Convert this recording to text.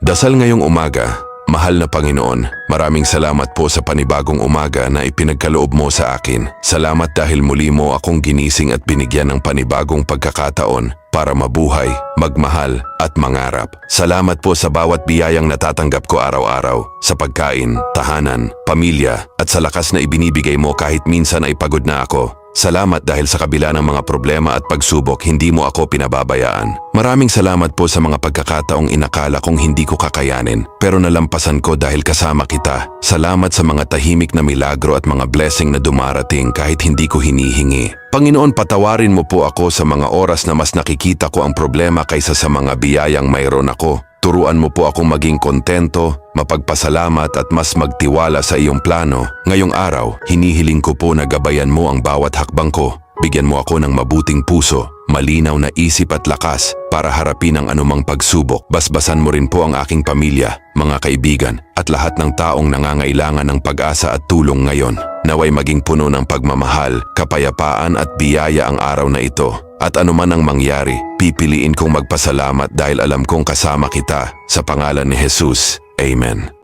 Dasal ngayong umaga. Mahal na Panginoon, maraming salamat po sa panibagong umaga na ipinagkaloob mo sa akin. Salamat dahil muli mo akong ginising at binigyan ng panibagong pagkakataon para mabuhay, magmahal at mangarap. Salamat po sa bawat biyayang natatanggap ko araw-araw, sa pagkain, tahanan, pamilya at sa lakas na ibinibigay mo kahit minsan ay pagod na ako. Salamat dahil sa kabila ng mga problema at pagsubok, hindi mo ako pinababayaan. Maraming salamat po sa mga pagkakataong inakala kong hindi ko kakayanin, pero nalampasan ko dahil kasama kita. Salamat sa mga tahimik na milagro at mga blessing na dumarating kahit hindi ko hinihingi. Panginoon, patawarin mo po ako sa mga oras na mas nakikita ko ang problema kaysa sa mga biyayang mayroon ako. Turuan mo po akong maging kontento, mapagpasalamat at mas magtiwala sa iyong plano. Ngayong araw, hinihiling ko po na gabayan mo ang bawat hakbang ko. Bigyan mo ako ng mabuting puso, malinaw na isip at lakas para harapin ang anumang pagsubok. Basbasan mo rin po ang aking pamilya, mga kaibigan at lahat ng taong nangangailangan ng pag-asa at tulong ngayon. Naway maging puno ng pagmamahal, kapayapaan at biyaya ang araw na ito. At anuman ang mangyari, pipiliin kong magpasalamat dahil alam kong kasama kita. Sa pangalan ni Jesus, Amen.